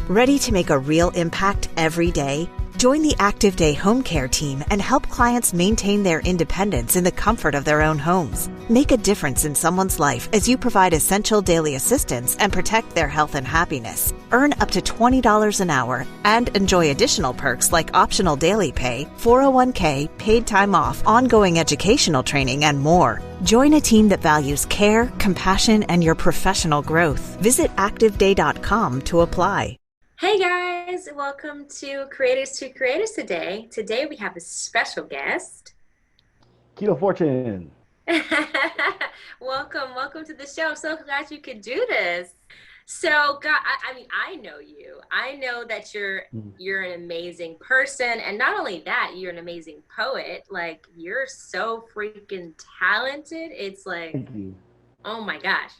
Ready to make a real impact every day? Join the Active Day Home Care team and help clients maintain their independence in the comfort of their own homes. Make a difference in someone's life as you provide essential daily assistance and protect their health and happiness. Earn up to $20 an hour and enjoy additional perks like optional daily pay, 401k, paid time off, ongoing educational training, and more. Join a team that values care, compassion, and your professional growth. Visit activeday.com to apply. Hey guys, welcome to Creators today. Today we have a special guest. Kito Fortune. Welcome to the show. I'm so glad you could do this. So, God, I know you. I know that you're an amazing person, and not only that, you're an amazing poet. Like, you're so freaking talented. It's like, Thank you. Oh my gosh.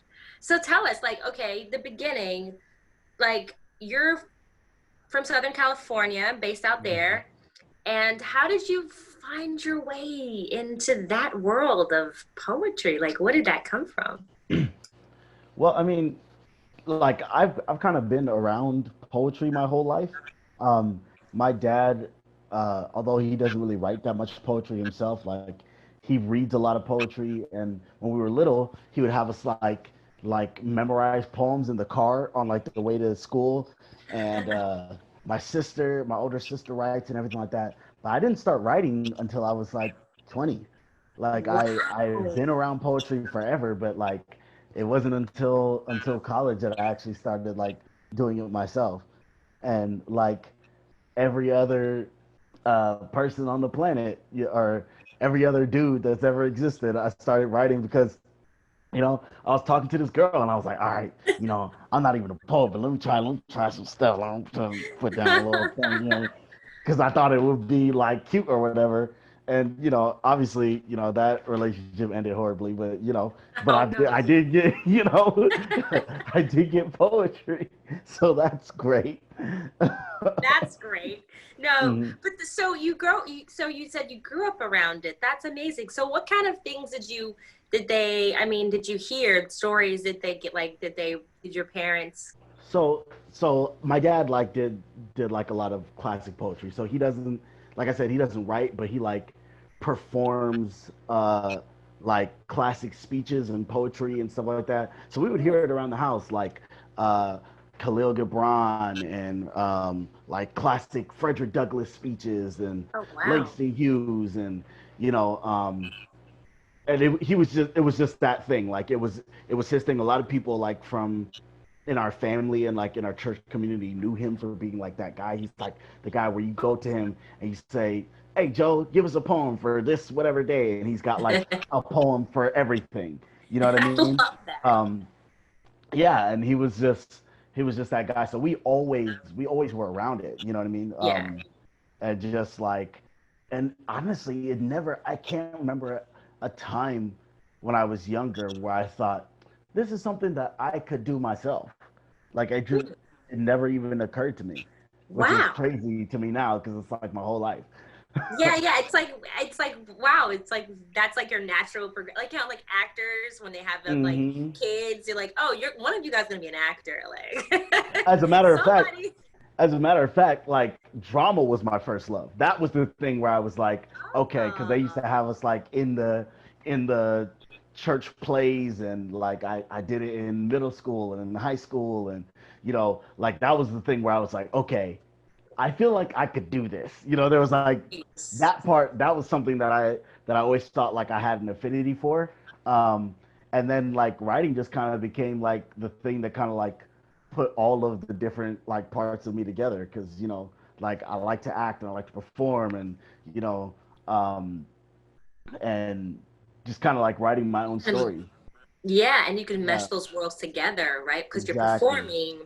So tell us, like, okay, the beginning, like, you're from Southern California, based out there, and how did you find your way into that world of poetry? Like, where did that come from? Well, I mean, like I've kind of been around poetry my whole life. My dad, although he doesn't really write that much poetry himself, like he reads a lot of poetry, and when we were little, he would have us like memorize poems in the car on like the way to school. And my older sister writes and everything like that. But I didn't start writing until I was like 20. Like I've been around poetry forever, but like it wasn't until college that I actually started like doing it myself. And like every other person on the planet, or every other dude that's ever existed, I started writing because I was talking to this girl and I was like, all right, I'm not even a poet, but let me try some stuff. I'm trying to put down a little thing, because I thought it would be like cute or whatever. And, obviously, that relationship ended horribly, but, I did get, I did get poetry. So that's great. That's great. No, but so you said you grew up around it. That's amazing. So what kind of things did you hear stories that they get, like, did your parents? So my dad like did like a lot of classic poetry. So he doesn't, like I said, he doesn't write, but he like performs like classic speeches and poetry and stuff like that. So we would hear it around the house, like Khalil Gibran and like classic Frederick Douglass speeches and Langston Hughes and and it was just that thing. Like it was his thing. A lot of people like from in our family and like in our church community knew him for being like that guy. He's like the guy where you go to him and you say, "Hey Joe, give us a poem for this whatever day," and he's got like a poem for everything. You know what I mean? I love that. Yeah, and he was just that guy. So we always were around it. You know what I mean? Yeah. And just like, and honestly, I can't remember a time when I was younger where I thought this is something that I could do myself. Like it never even occurred to me, which is crazy to me now because it's like my whole life. Yeah. It's like wow. It's like that's like your natural like like actors when they have them like kids. You're like, oh, one of you guys gonna be an actor. Like as a matter of fact, like drama was my first love. That was the thing where I was like, okay, because they used to have us like in the church plays, and like I did it in middle school and in high school, and like that was the thing where I was like, okay, I feel like I could do this. There was like that part. That was something that I always thought like I had an affinity for. And then like writing just kind of became like the thing that kind of like put all of the different like parts of me together. Because like I like to act and I like to perform, and and just kind of like writing my own story. Yeah, and you can mesh those worlds together, right? Because you're performing.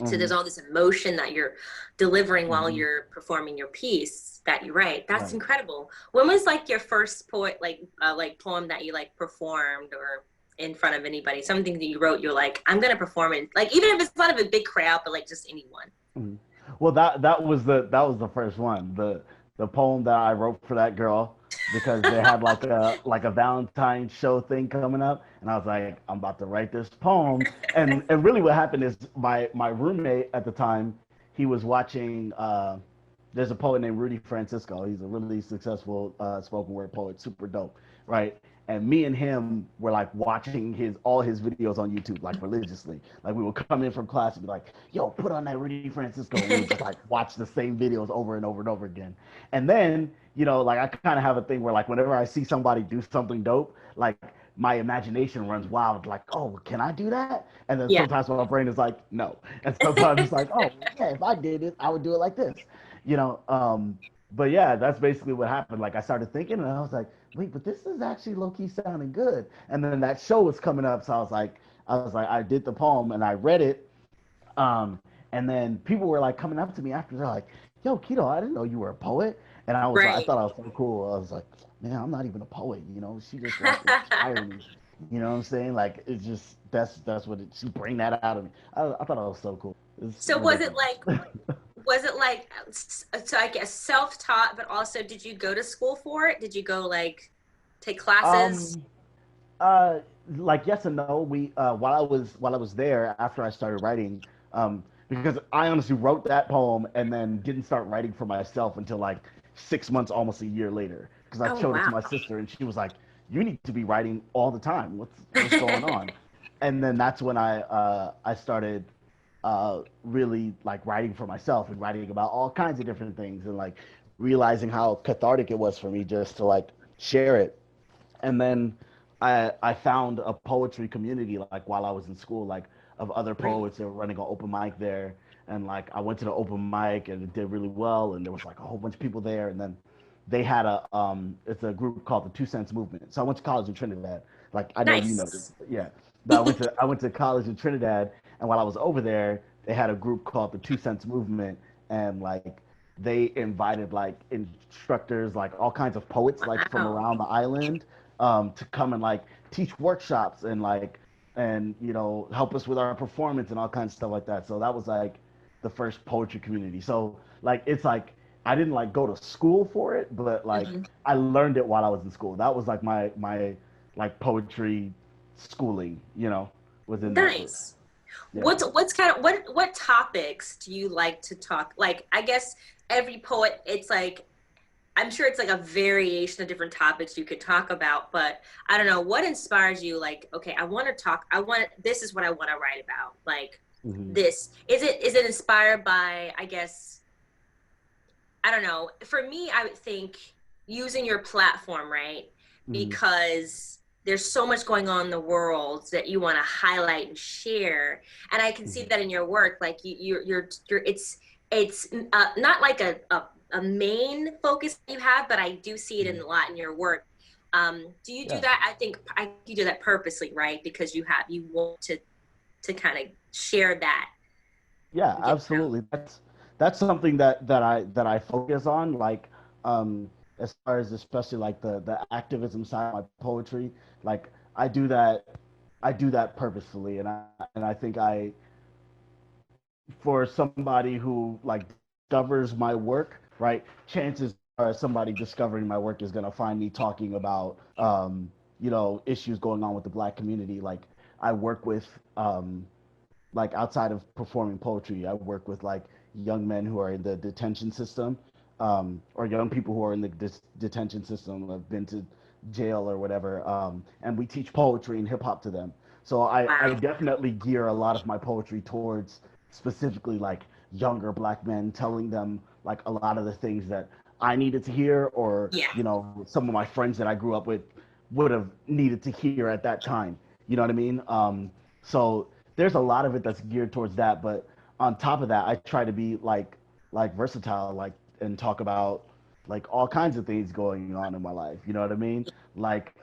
So there's all this emotion that you're delivering while you're performing your piece that you write. That's incredible. When was like your first poem that you like performed or in front of anybody? Something that you wrote, you're like, I'm gonna perform it. Like even if it's not of a big crowd, but like just anyone. Well, that was the first one. The the poem that I wrote for that girl because they had like a Valentine's show thing coming up, and I was like, I'm about to write this poem. And really, what happened is my roommate at the time, he was watching. There's a poet named Rudy Francisco. He's a really successful spoken word poet, super dope, right? And me and him were like watching all his videos on YouTube like religiously. Like we would come in from class and be like, "Yo, put on that Rudy Francisco." And we would just like watch the same videos over and over and over again. And then like I kind of have a thing where like whenever I see somebody do something dope, like my imagination runs wild. Like, oh, can I do that? And then Yeah. sometimes my brain is like, no. And sometimes it's like, oh, yeah, if I did it, I would do it like this. You know, but yeah, that's basically what happened. Like I started thinking, and I was like, wait, but this is actually low key sounding good. And then that show was coming up, so I was like, I did the poem and I read it, and then people were like coming up to me after, they're like, "Yo, Kito, I didn't know you were a poet." And I Right. thought I was so cool. I was like, man, I'm not even a poet, She just like inspired me. You know what I'm saying? Like it's just that's what she bring that out of me. I thought it was so cool. It's So was it ridiculous. like, so I guess self-taught, but also did you go to school for it? Did you go like take classes? um, Uh, like yes and no. We while I was there after I started writing, because I honestly wrote that poem and then didn't start writing for myself until like 6 months, almost a year later. Because I Oh, showed it to wow. my sister and she was like, "You need to be writing all the time. What's going on?" And then that's when I started really like writing for myself and writing about all kinds of different things and like realizing how cathartic it was for me just to like share it. And then I found a poetry community like while I was in school, like of other Right. poets that were running an open mic there, and like I went to the open mic and it did really well, and there was like a whole bunch of people there, and then they had it's a group called the 2 Cents Movement. So I went to college in Trinidad. Like I know you know this, Nice. yeah. But I went to college in Trinidad, and while I was over there, they had a group called the 2 Cents Movement, and like they invited like instructors, like all kinds of poets, like from Wow. around the island, to come and like teach workshops and help us with our performance and all kinds of stuff like that. So that was like the first poetry community. So like it's like I didn't like go to school for it, but like Mhm. I learned it while I was in school. That was like my like poetry schooling, was in that group. Nice. Yeah. What's kind of what topics do you like to talk? Like, I guess every poet, it's like I'm sure it's like a variation of different topics you could talk about, but I don't know what inspires you. Like, okay, this is what I want to write about. Like, Hmm. this is it inspired by, I guess, I don't know. For me, I would think using your platform, right? Hmm. Because there's so much going on in the world that you want to highlight and share, and I can see Hmm. that in your work. Like you're it's not like a main focus you have, but I do see it in Hmm. a lot in your work. Do you do Yeah. that? I think you do that purposely, right? Because you want to kind of share that Yeah, and get it out. absolutely. That's something that I focus on, like as far as especially like the activism side of my poetry. Like I do that purposefully, and I think for somebody who like discovers my work, right? Chances are somebody discovering my work is gonna find me talking about issues going on with the Black community. Like I work with like outside of performing poetry, I work with like young men who are in the detention system, or young people who are in the detention system, have been to jail or whatever, and we teach poetry and hip hop to them. So I Wow. definitely gear a lot of my poetry towards specifically like younger Black men, telling them like a lot of the things that I needed to hear, or Yeah. some of my friends that I grew up with would have needed to hear at that time. You know what I mean? So there's a lot of it that's geared towards that, but on top of that, I try to be like versatile, like, and talk about like all kinds of things going on in my life. You know what I mean? Like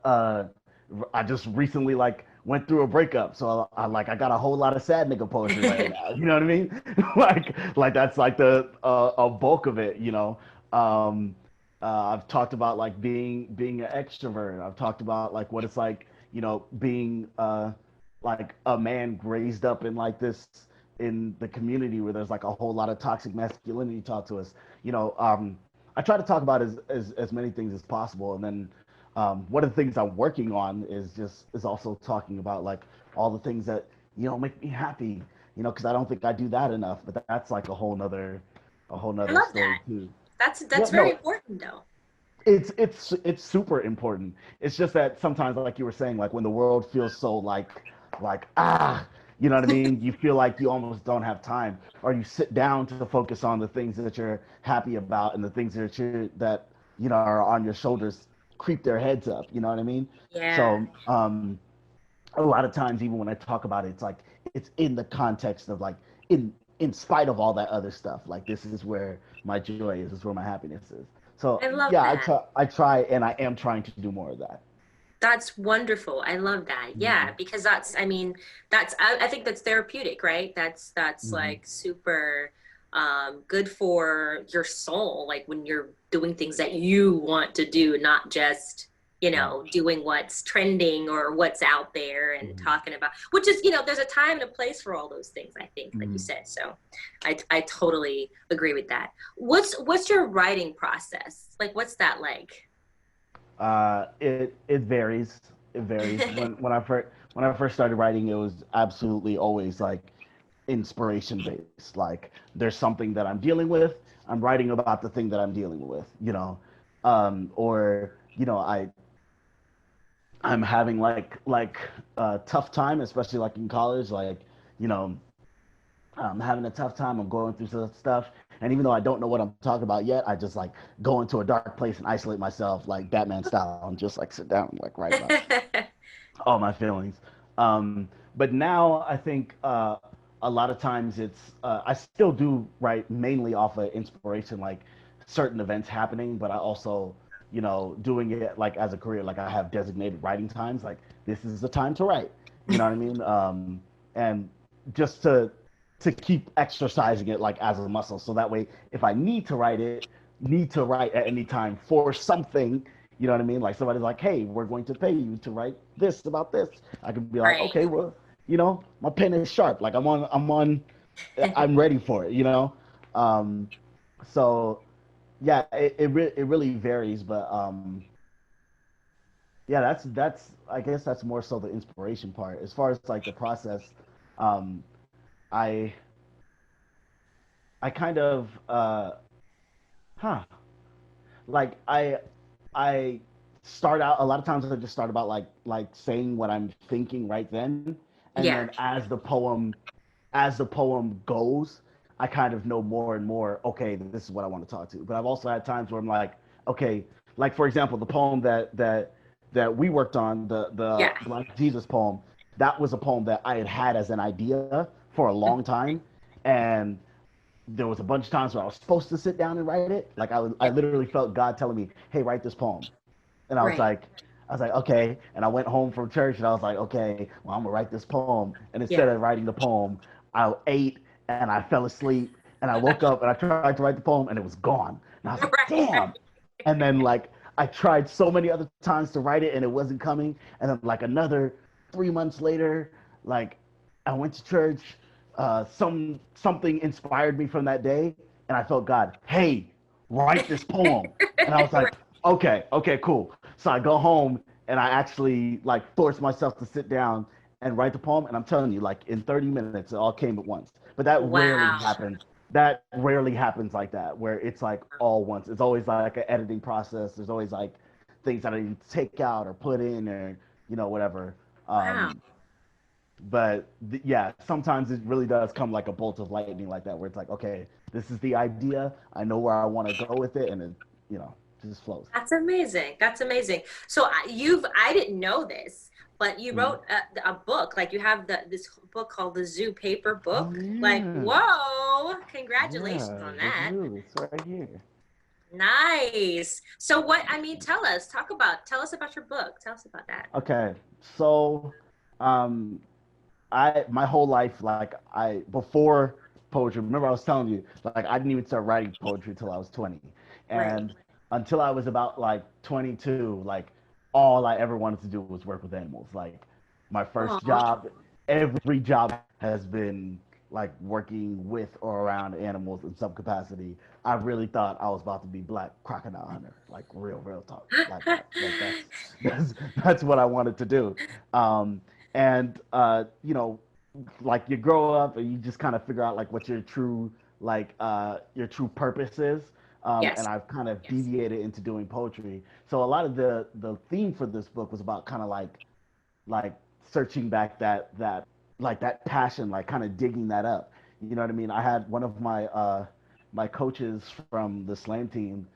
uh I just recently like went through a breakup, so I got a whole lot of sad nigga poetry right now. You know what I mean? like that's like the a bulk of it. Um, I've talked about like being an extrovert. I've talked about like what it's like, being like a man raised up in like this in the community where there's like a whole lot of toxic masculinity taught to us, I try to talk about as many things as possible. And then one of the things I'm working on is also talking about like all the things that make me happy, because I don't think I do that enough. But that's like a whole I nother love story that. too. That's Yeah, very no, important though. it's super important. It's just that sometimes, like you were saying, like when the world feels so like you know what I mean? You feel like you almost don't have time, or you sit down to focus on the things that you're happy about and the things that are on your shoulders creep their heads up. You know what I mean? Yeah. So a lot of times, even when I talk about it, it's like it's in the context of like in spite of all that other stuff. Like this is where my joy is. This is where my happiness is. So I love yeah, that. I try and I am trying to do more of that. That's wonderful. I love that. Yeah, Mm-hmm. because I mean, I think that's therapeutic, right? That's Mm-hmm. like super good for your soul, like when you're doing things that you want to do, not just, Right. doing what's trending or what's out there and Mm-hmm. talking about, which is, there's a time and a place for all those things, I think, like you Mm-hmm. said. So I totally agree with that. What's your writing process? Like, what's that like? It varies. It varies. When I first started writing, it was absolutely always like inspiration based. Like there's something that I'm dealing with. I'm writing about the thing that I'm dealing with. Or I'm having like a tough time, especially like in college. Like you know, I'm having a tough time. I'm going through some stuff, and even though I don't know what I'm talking about yet, I just like go into a dark place and isolate myself, like Batman style, and just like sit down and like write about all my feelings. But now I think a lot of times I still do write mainly off of inspiration, like certain events happening, but I also doing it like as a career, like I have designated writing times, like this is the time to write. You know what I mean? And just to keep exercising it like as a muscle, so that way if I need to write at any time for something. You know what I mean? Like somebody's like, "Hey, we're going to pay you to write this about this." I could be like, Right. "Okay, well, my pen is sharp. Like I'm ready for it." Um, so yeah, it really varies, but yeah, that's I guess that's more so the inspiration part. As far as like the process, um, I I kind of huh like I start out a lot of times. I just start about like saying what I'm thinking right then, and Yeah. then as the poem goes, I kind of know more and more. Okay, this is what I want to talk to. But I've also had times where I'm like, okay, like for example, the poem that we worked on, the Yeah. Black Jesus poem. That was a poem that I had as an idea for a long time, and there was a bunch of times where I was supposed to sit down and write it. Like I Yeah. literally felt God telling me, "Hey, write this poem," and Right. I was like, okay. And I went home from church and I was like, okay, well, I'm gonna write this poem. And instead Yeah. of writing the poem, I ate and I fell asleep and I woke up and I tried to write the poem and it was gone. And I was like, Right. damn. And then like I tried so many other times to write it and it wasn't coming. And then like another 3 months later, like I went to church. Something inspired me from that day, and I felt God, hey, write this poem. And I was like, Right. okay, cool. So I go home and I actually like force myself to sit down and write the poem. And I'm telling you, like in 30 minutes, it all came at once. But that rarely Wow. happens. That rarely happens like that, where it's like all once. It's always like an editing process. There's always like things that I need to take out or put in or whatever. Wow. Yeah, sometimes it really does come like a bolt of lightning like that, where it's like, okay, this is the idea. I know where I want to go with it, and it, you know, just flows. That's amazing. That's amazing. So I didn't know this, but you Mhm. wrote a book. Like you have this book called the Zoo Paper Oh Book. Like, yeah, whoa, congratulations yeah, on the that. zoo. It's right here. Nice. So I mean, tell us about your book. Tell us about that. Okay, so um, I my whole life, like I before poetry. Remember, I was telling you, like I didn't even start writing poetry till I was 20, Right. and until I was about like 22, like all I ever wanted to do was work with animals. Like my first Oh, job, every job has been like working with or around animals in some capacity, I really thought I was about to be Black Crocodile Hunter, like real talk, like that. Like that's what I wanted to do. And you know, like you grow up and you just kind of figure out like what your true purpose is. And Yes. I've kind of deviated into doing poetry. So a lot of the theme for this book was about kind of like searching back that passion, like kind of digging that up. You know what I mean? I had one of my coaches from the slam team.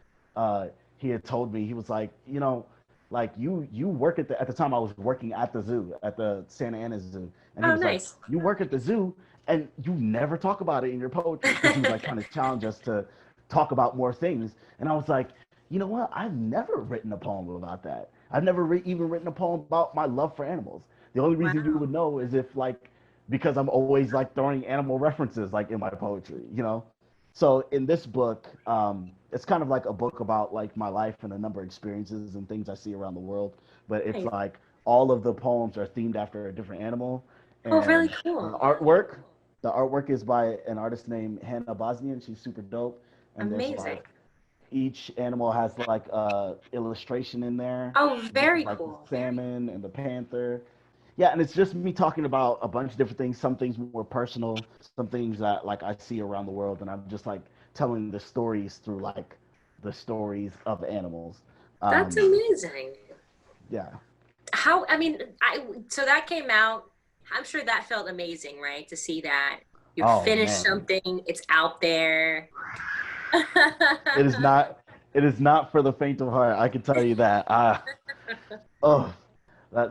He had told me, he was like, you know, like you work at the time I was working at the zoo, at the Santa Ana Zoo, and he Oh, was like, nice. you work at the zoo and you never talk about it in your poetry, because he was like trying to challenge us to talk about more things. And I was like, you know what? I've never written a poem about that. I've never even written a poem about my love for animals. The only reason you Wow. would know is if like because I'm always like throwing animal references like in my poetry, you know. So in this book, it's kind of like a book about like my life and a number of experiences and things I see around the world. But it's Nice. like all of the poems are themed after a different animal, Oh, really and the cool. artwork, the artwork is by an artist named Hannah Bosnian. She's super dope. And there's Amazing. like each animal has like a illustration in there. Oh, This is very like the cool. salmon and the panther. Yeah, and it's just me talking about a bunch of different things. Some things more personal, some things that like I see around the world, and I'm just like telling the stories through like the stories of animals. That's Um, amazing. yeah. How, I mean, so that came out. I'm sure that felt amazing, right? To see that you Oh finished man, something, it's out there. it is not. It is not for the faint of heart. I can tell you that. Oh,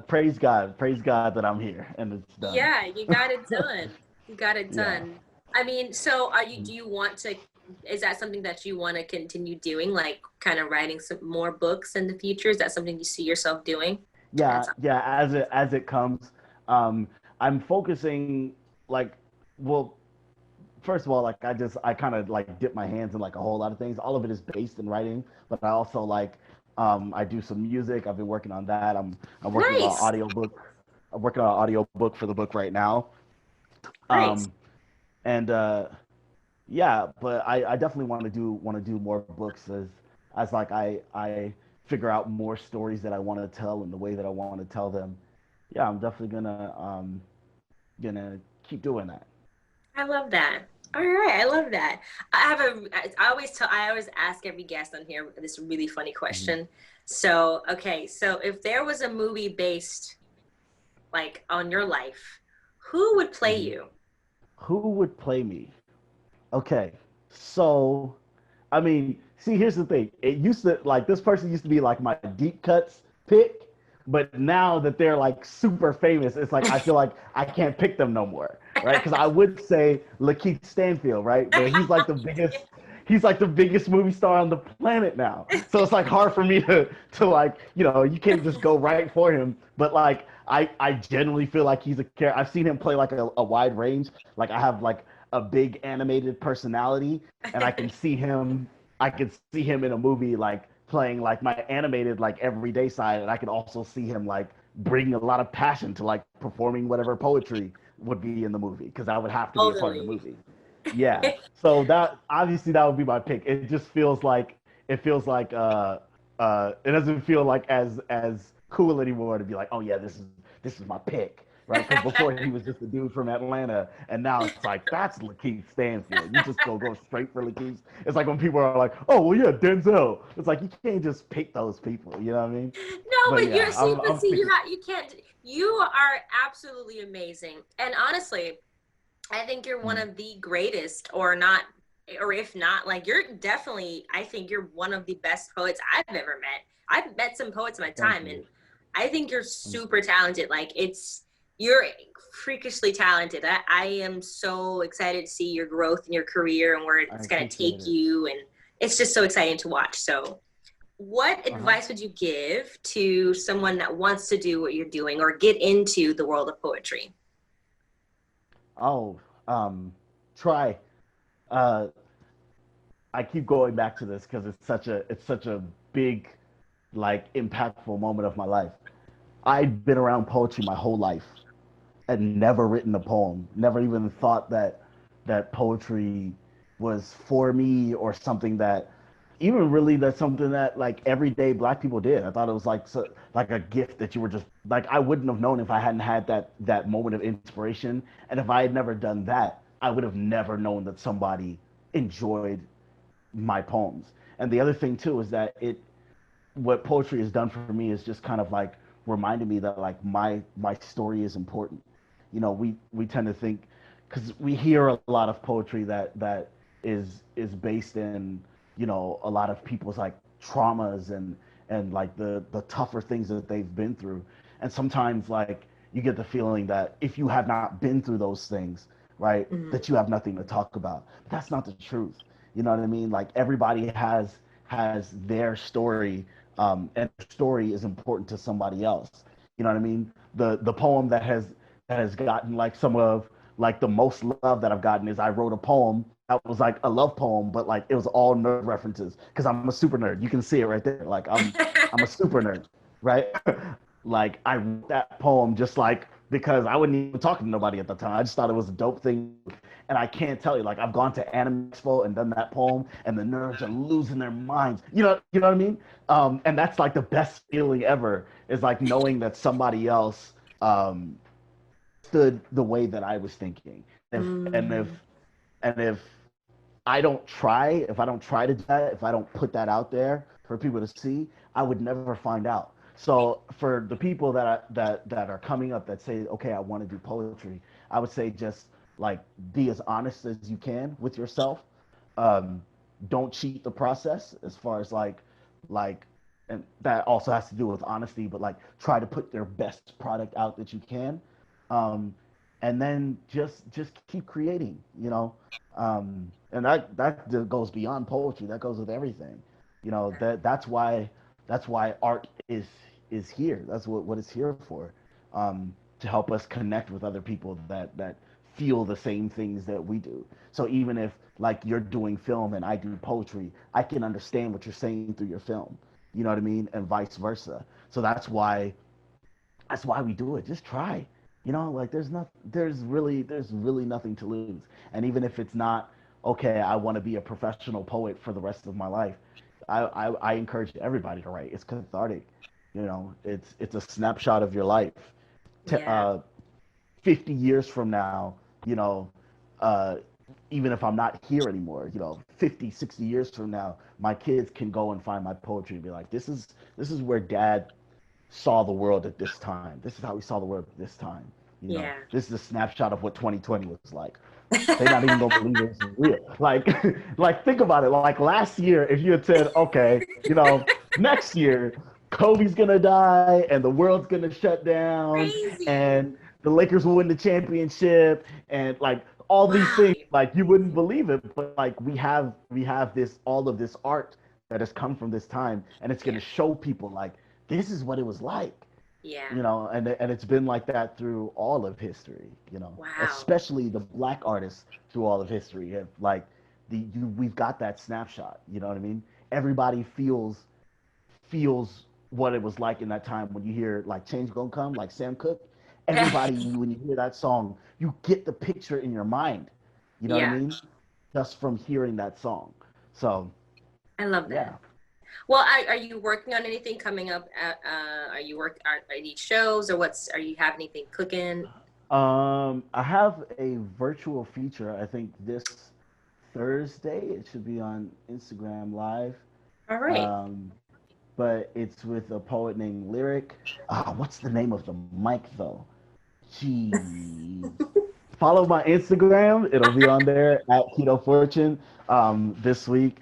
praise God that I'm here and it's done. Yeah, you got it done. You got it Yeah. done. I mean, so do you want to, is that something that you want to continue doing, like kind of writing some more books in the future? Is that something you see yourself doing? Yeah, That's yeah. As it comes, um, I'm focusing like, well, first of all, like I kind of like dip my hands in like a whole lot of things. All of it is based in writing, but I also like I do some music. I've been working on that. I'm working on an nice. audio book. I'm working on an audio book for the book right now. Nice. Um, and yeah, but I definitely want to do more books as like I figure out more stories that I want to tell and the way that I want to tell them. Yeah, I'm definitely gonna keep doing that. I love that. All right, I love that. I always ask every guest on here this really funny Mhm. question. So, okay, so if there was a movie based like on your life, who would play Mhm. you? Who would play me? Okay, so I mean, see, here's the thing. It used to like this person used to be like my deep cuts pick, but now that they're like super famous, it's like I feel like I can't pick them no more, right? Because I would say Lakeith Stanfield, right? But he's like the biggest movie star on the planet now. So it's like hard for me to like, you can't just go right for him. But like I genuinely feel like he's a character. I've seen him play like a wide range. Like I have like a big animated personality, and I can see him in a movie like playing like my animated like everyday side, and I can also see him like bringing a lot of passion to like performing whatever poetry would be in the movie, because I would have to be a part of the Totally. movie. Yeah. So that obviously that would be my pick. It doesn't feel like as cool anymore to be like, oh yeah, this is my pick, right? Because before he was just a dude from Atlanta, and now it's like that's Lakeith Stanfield. You just go straight for Lakeith. It's like when people are like, oh well, yeah, Denzel. It's like you can't just pick those people. You know what I mean? No, But but yeah, I'm picking. you can't. You are absolutely amazing, and honestly, I think you're one Mm, of the greatest, or not, or if not, like you're definitely. I think you're one of the best poets I've ever met. I've met some poets in my thank time, you. and I think you're Mm, super talented. Like you're freakishly talented. I am so excited to see your growth in your career and where I it's gonna appreciate take it. you, and it's just so exciting to watch. So what Uh huh. advice would you give to someone that wants to do what you're doing or get into the world of poetry? Oh, try. Uh, I keep going back to this because it's such a big, like, impactful moment of my life. I've been around poetry my whole life and never written a poem. Never even thought that. that poetry was for me, or something that even really that's something that like everyday black people did. I thought it was like like a gift that you were just like, I wouldn't have known if I hadn't had that moment of inspiration, and if I had never done that, I would have never known that somebody enjoyed my poems. And the other thing too is that it what poetry has done for me is just kind of like reminded me that like my story is important. You know, we tend to think, because we hear a lot of poetry that is based in, you know, a lot of people's like traumas and like the tougher things that they've been through. And sometimes like you get the feeling that if you have not been through those things, right, that you have nothing to talk about. But that's not the truth. You know what I mean? Like everybody has their story, and their story is important to somebody else. You know what I mean? The poem that has gotten like some of like the most love that I've gotten is I wrote a poem that was like a love poem, but like it was all nerd references because I'm a super nerd. You can see it right there. Like I'm a super nerd, right? Like I wrote that poem just like because I wasn't even talking to nobody at the time. I just thought it was a dope thing. And I can't tell you, like I've gone to Anime Expo and done that poem, and the nerds are losing their minds. You know what I mean? And that's like the best feeling ever, is like knowing that somebody else stood the way that I was thinking. And if if I don't try to do that, if I don't put that out there for people to see, I would never find out. So for the people that are coming up that say, okay, I want to do poetry, I would say just like be as honest as you can with yourself. Um, don't cheat the process as far as like, and that also has to do with honesty, but like try to put their best product out that you can. Um, and then just keep creating, you know. And that goes beyond poetry. That goes with everything. You know, that's why art is here. That's what it's here for. To help us connect with other people that feel the same things that we do. So even if like you're doing film and I do poetry, I can understand what you're saying through your film. You know what I mean? And vice versa. So that's why we do it. Just try. You know, like there's really nothing to lose. And even if it's not okay, I want to be a professional poet for the rest of my life. I encourage everybody to write. It's cathartic. You know, it's a snapshot of your life. T- Yeah. 50 years from now, you know, uh, even if I'm not here anymore, you know, 50, 60 years from now, my kids can go and find my poetry and be like, this is where dad saw the world at this time. This is how we saw the world at this time. You know, Yeah. this is a snapshot of what 2020 was like. They're not even gonna believe it's real. Like, like think about it. Like last year, if you had said, okay, you know, next year Kobe's gonna die and the world's gonna shut down Crazy. and the Lakers will win the championship and like all these Wow. things, like you wouldn't believe it. But like we have this all of this art that has come from this time, and it's Yeah. gonna show people like this is what it was like, Yeah. you know, and it's been like that through all of history, you know, Wow. especially the black artists through all of history have like we've got that snapshot, you know what I mean? Everybody feels what it was like in that time when you hear like Change Gonna Come, like Sam Cooke. Everybody, when you hear that song, you get the picture in your mind, you know what I Yeah. mean? Just from hearing that song. So I love yeah. that. Well, are you working on anything coming up? Are you are any shows or are you have anything cooking? I have a virtual feature. I think this Thursday it should be on Instagram Live. All right. Um, but it's with a poet named Lyric. What's the name of the mic though? Jeez. Follow my Instagram. It'll be on there at Kito Fortune this week.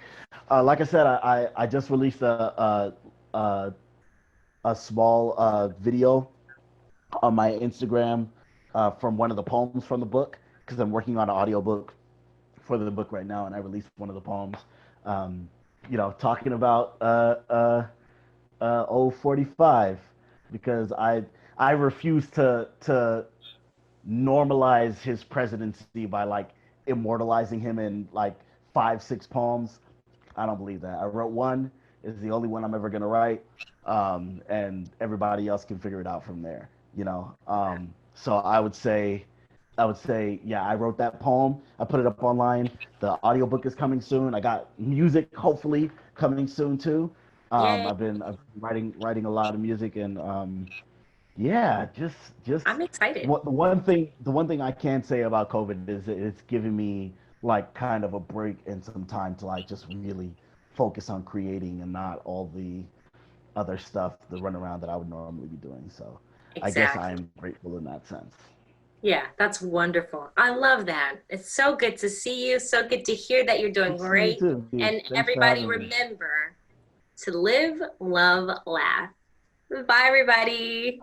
Like I said, I just released a, a small video on my Instagram from one of the poems from the book because I'm working on an audiobook for the book right now, and I released one of the poems. Um, you know, talking about 045 because I refuse to normalize his presidency by like immortalizing him in like 5 6 poems. I don't believe that. I wrote one. It's the only one I'm ever gonna write, and everybody else can figure it out from there. You know. So I would say I would say, yeah, I wrote that poem. I put it up online. The audiobook is coming soon. I got music hopefully coming soon too. Yay. I've been writing a lot of music, and yeah, just I'm excited. what the one thing I can say about COVID is it's given me like kind of a break and some time to like just really focus on creating and not all the other stuff, the runaround that I would normally be doing. So I guess I Exactly. am grateful in that sense. Yeah, that's wonderful. I love that. It's so good to see you. So good to hear that you're doing Good to see you great. too. And Thanks for everybody having me. remember to live, love, laugh. Bye, everybody.